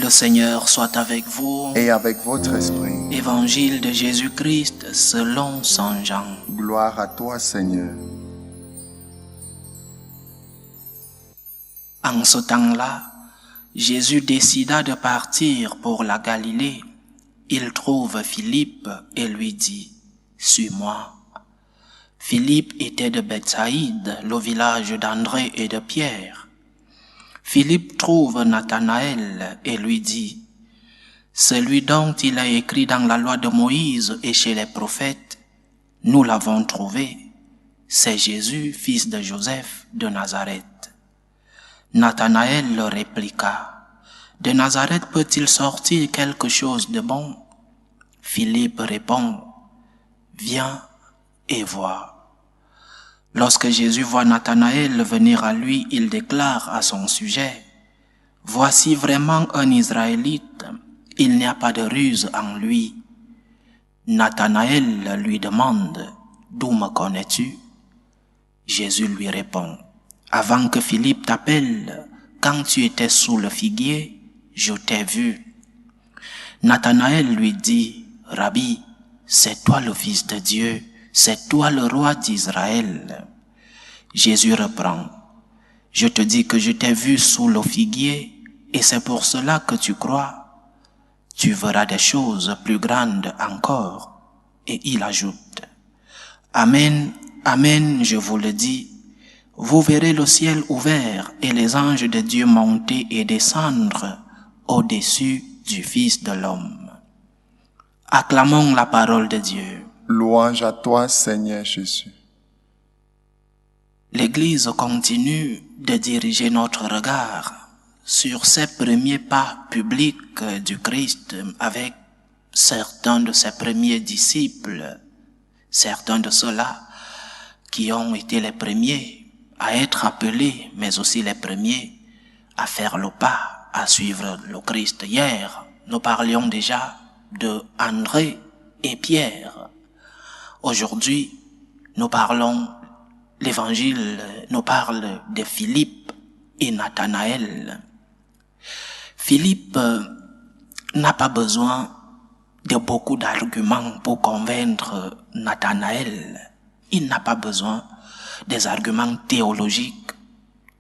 Le Seigneur soit avec vous. Et avec votre esprit. Évangile de Jésus-Christ selon Saint Jean. Gloire à toi, Seigneur. En ce temps-là, Jésus décida de partir pour la Galilée. Il trouve Philippe et lui dit, « Suis-moi ». Philippe était de Bethsaïde, le village d'André et de Pierre. Philippe trouve Nathanaël et lui dit, « Celui dont il a écrit dans la loi de Moïse et chez les prophètes, nous l'avons trouvé. C'est Jésus, fils de Joseph de Nazareth. » Nathanaël leur répliqua, « De Nazareth peut-il sortir quelque chose de bon ?» Philippe répond, « Viens et vois. » Lorsque Jésus voit Nathanaël venir à lui, il déclare à son sujet, « Voici vraiment un Israélite, il n'y a pas de ruse en lui. » Nathanaël lui demande, « D'où me connais-tu » Jésus lui répond, « Avant que Philippe t'appelle, quand tu étais sous le figuier, je t'ai vu. » Nathanaël lui dit, « Rabbi, c'est toi le Fils de Dieu, c'est toi le roi d'Israël. » Jésus reprend, « Je te dis que je t'ai vu sous le figuier, et c'est pour cela que tu crois. Tu verras des choses plus grandes encore. » Et il ajoute, « Amen, amen, je vous le dis, vous verrez le ciel ouvert et les anges de Dieu monter et descendre au-dessus du Fils de l'homme. » Acclamons la parole de Dieu. Louange à toi, Seigneur Jésus. L'Église continue de diriger notre regard sur ces premiers pas publics du Christ avec certains de ses premiers disciples, certains de ceux-là qui ont été les premiers à être appelés, mais aussi les premiers à faire le pas, à suivre le Christ. Hier, nous parlions déjà de André et Pierre. Aujourd'hui, l'Évangile nous parle de Philippe et Nathanaël. Philippe n'a pas besoin de beaucoup d'arguments pour convaincre Nathanaël. Il n'a pas besoin des arguments théologiques,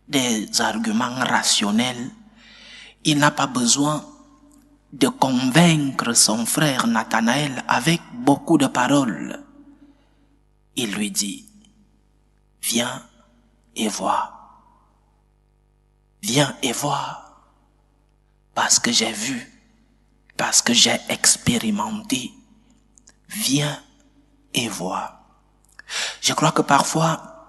des arguments rationnels. Il n'a pas besoin de convaincre son frère Nathanaël avec beaucoup de paroles. Il lui dit, « Viens et vois. Viens et vois. Parce que j'ai vu, parce que j'ai expérimenté. Viens et vois. » Je crois que parfois,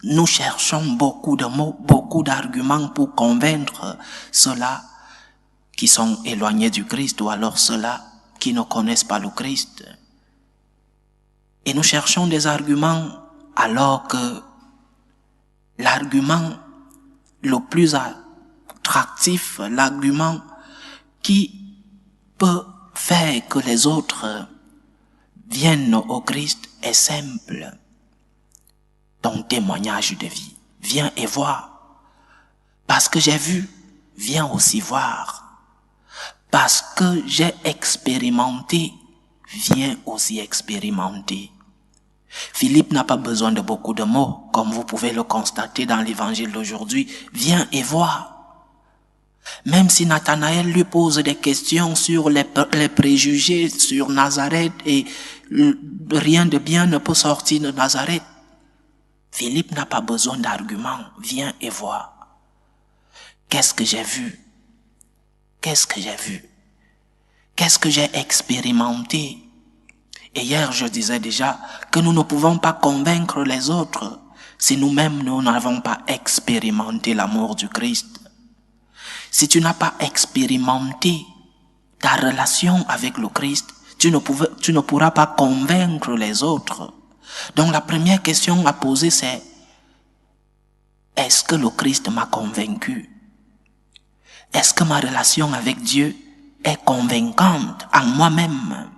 nous cherchons beaucoup de mots, beaucoup d'arguments pour convaincre ceux-là qui sont éloignés du Christ ou alors ceux-là qui ne connaissent pas le Christ. Et nous cherchons des arguments alors que l'argument le plus attractif, l'argument qui peut faire que les autres viennent au Christ est simple. Ton témoignage de vie. Viens et vois. Parce que j'ai vu, viens aussi voir. Parce que j'ai expérimenté, viens aussi expérimenter. Philippe n'a pas besoin de beaucoup de mots, comme vous pouvez le constater dans l'évangile d'aujourd'hui. Viens et vois. Même si Nathanaël lui pose des questions sur les préjugés sur Nazareth et rien de bien ne peut sortir de Nazareth, Philippe n'a pas besoin d'arguments. Viens et vois. Qu'est-ce que j'ai vu? Qu'est-ce que j'ai vu? Qu'est-ce que j'ai expérimenté? Et hier, je disais déjà que nous ne pouvons pas convaincre les autres si nous-mêmes nous n'avons pas expérimenté l'amour du Christ. Si tu n'as pas expérimenté ta relation avec le Christ, tu ne pourras pas convaincre les autres. Donc la première question à poser c'est, est-ce que le Christ m'a convaincu? Est-ce que ma relation avec Dieu est convaincante en moi-même?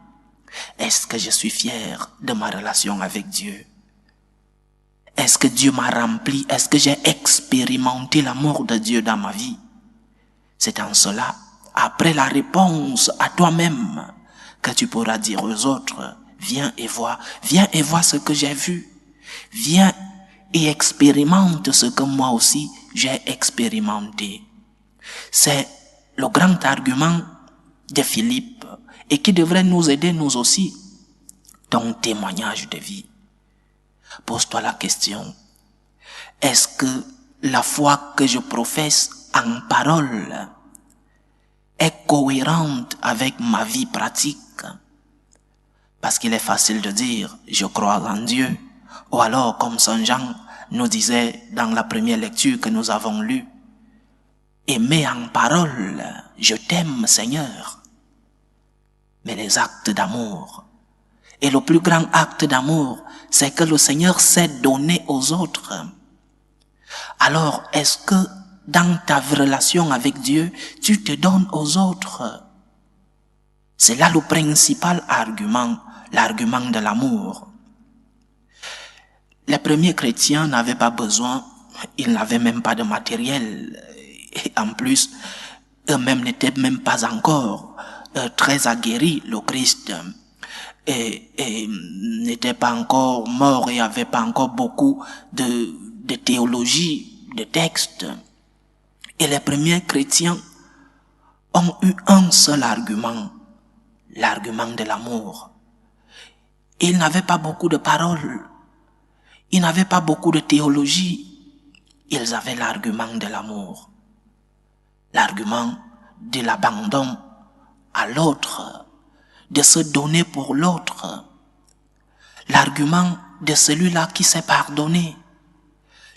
Est-ce que je suis fier de ma relation avec Dieu? Est-ce que Dieu m'a rempli? Est-ce que j'ai expérimenté l'amour de Dieu dans ma vie? C'est en cela après la réponse à toi-même, que tu pourras dire aux autres, viens et vois ce que j'ai vu, viens et expérimente ce que moi aussi j'ai expérimenté. C'est le grand argument de Philippe et qui devrait nous aider nous aussi, ton témoignage de vie. Pose-toi la question, est-ce que la foi que je professe en parole est cohérente avec ma vie pratique? Parce qu'il est facile de dire, je crois en Dieu. Ou alors, comme Saint Jean nous disait dans la première lecture que nous avons lue, aimer en parole, je t'aime Seigneur. Mais les actes d'amour, et le plus grand acte d'amour, c'est que le Seigneur s'est donné aux autres. Alors, est-ce que dans ta relation avec Dieu, tu te donnes aux autres? C'est là le principal argument, l'argument de l'amour. Les premiers chrétiens n'avaient pas besoin, ils n'avaient même pas de matériel. Et en plus, eux-mêmes n'étaient même pas encore très aguerris, le Christ. Et n'était pas encore mort et avait pas encore beaucoup de théologie, de textes. Et les premiers chrétiens ont eu un seul argument, l'argument de l'amour. Ils n'avaient pas beaucoup de paroles, ils n'avaient pas beaucoup de théologie, ils avaient l'argument de l'amour, l'argument de l'abandon à l'autre, de se donner pour l'autre, l'argument de celui-là qui s'est pardonné,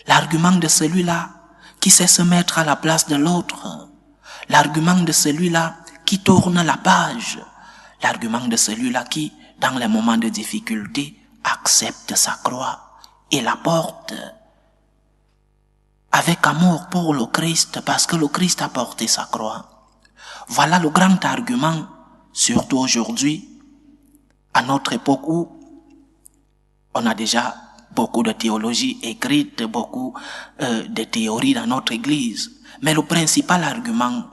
l'argument de celui-là qui sait se mettre à la place de l'autre, l'argument de celui-là qui tourne la page, l'argument de celui-là qui, dans les moments de difficulté, accepte sa croix et la porte avec amour pour le Christ, parce que le Christ a porté sa croix. Voilà le grand argument, surtout aujourd'hui, à notre époque où on a déjà beaucoup de théologie écrite, beaucoup de théories dans notre Église. Mais le principal argument,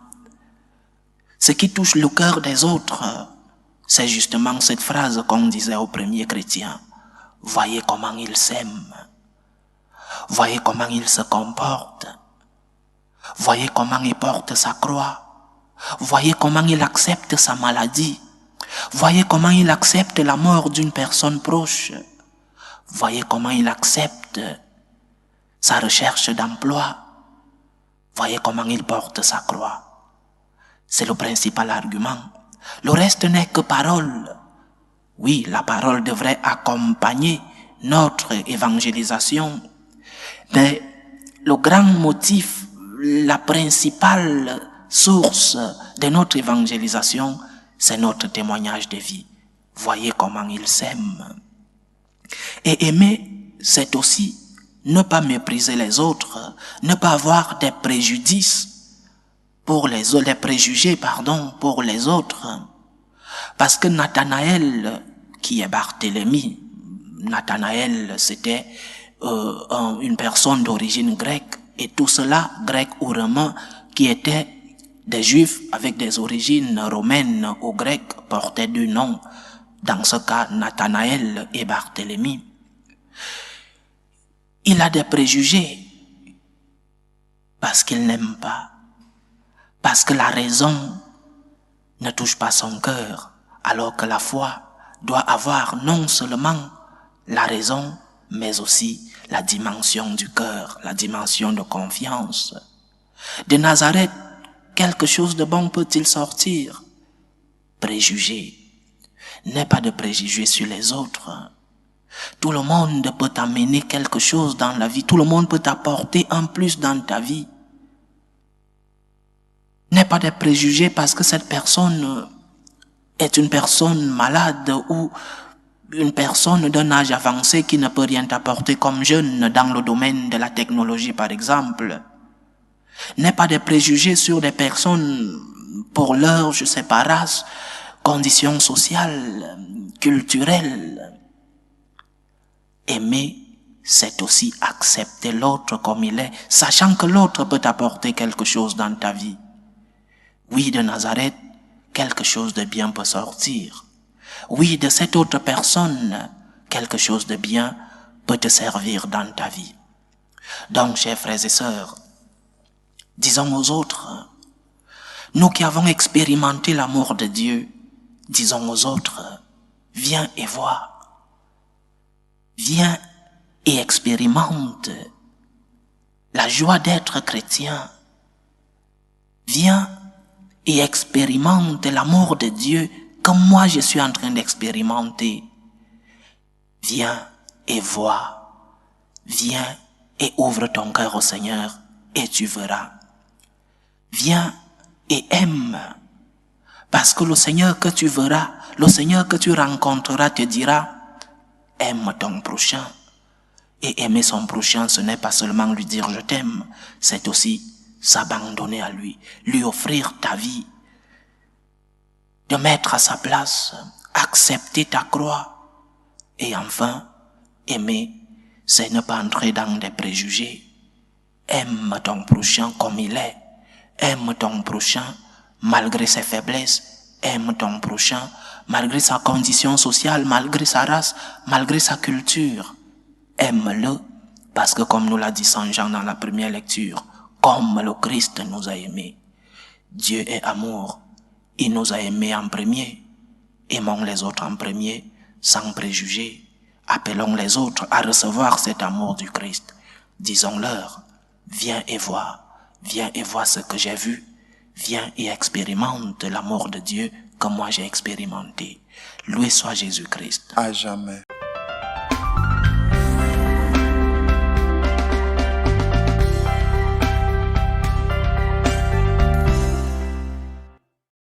ce qui touche le cœur des autres, c'est justement cette phrase qu'on disait aux premiers chrétiens. Voyez comment ils s'aiment. Voyez comment il se comporte. Voyez comment il porte sa croix. Voyez comment il accepte sa maladie. Voyez comment il accepte la mort d'une personne proche. Voyez comment il accepte sa recherche d'emploi. Voyez comment il porte sa croix. C'est le principal argument. Le reste n'est que parole. Oui, la parole devrait accompagner notre évangélisation. Mais le grand motif, la principale source de notre évangélisation, c'est notre témoignage de vie. Voyez comment ils s'aiment. Et aimer, c'est aussi ne pas mépriser les autres, ne pas avoir des préjudices pour les préjugés, pour les autres. Parce que Nathanaël, qui est Barthélemy, Nathanaël, c'était une personne d'origine grecque, et tout cela, grec ou romain, qui étaient des juifs avec des origines romaines ou grecques, portaient deux noms. Dans ce cas, Nathanaël et Barthélemy. Il a des préjugés parce qu'il n'aime pas, parce que la raison ne touche pas son cœur, alors que la foi doit avoir non seulement la raison, mais aussi la dimension du cœur, la dimension de confiance. De Nazareth, quelque chose de bon peut-il sortir? Préjugés. N'aie pas de préjugés sur les autres. Tout le monde peut t'amener quelque chose dans la vie. Tout le monde peut t'apporter un plus dans ta vie. N'aie pas de préjugés parce que cette personne est une personne malade ou une personne d'un âge avancé qui ne peut rien t'apporter comme jeune dans le domaine de la technologie, par exemple. N'aie pas de préjugés sur des personnes pour leur, race, conditions sociales, culturelles. Aimer, c'est aussi accepter l'autre comme il est, sachant que l'autre peut t'apporter quelque chose dans ta vie. Oui, de Nazareth, quelque chose de bien peut sortir. Oui, de cette autre personne, quelque chose de bien peut te servir dans ta vie. Donc, chers frères et sœurs, disons aux autres, nous qui avons expérimenté l'amour de Dieu, disons aux autres, viens et vois. Viens et expérimente la joie d'être chrétien. Viens et expérimente l'amour de Dieu comme moi je suis en train d'expérimenter. Viens et vois. Viens et ouvre ton cœur au Seigneur et tu verras. Viens et aime. Parce que le Seigneur que tu verras, le Seigneur que tu rencontreras te dira, aime ton prochain. Et aimer son prochain, ce n'est pas seulement lui dire je t'aime, c'est aussi s'abandonner à lui offrir ta vie, de mettre à sa place, accepter ta croix. Et enfin, aimer, c'est ne pas entrer dans des préjugés. Aime ton prochain comme il est. Aime ton prochain malgré ses faiblesses. Aime ton prochain malgré sa condition sociale, malgré sa race, malgré sa culture. Aime-le parce que comme nous l'a dit Saint Jean dans la première lecture, comme le Christ nous a aimés. Dieu est amour. Il nous a aimés en premier. Aimons les autres en premier, sans préjugés. Appelons les autres à recevoir cet amour du Christ. Disons-leur, viens et vois ce que j'ai vu. Viens et expérimente l'amour de Dieu comme moi j'ai expérimenté. Loué soit Jésus-Christ. À jamais.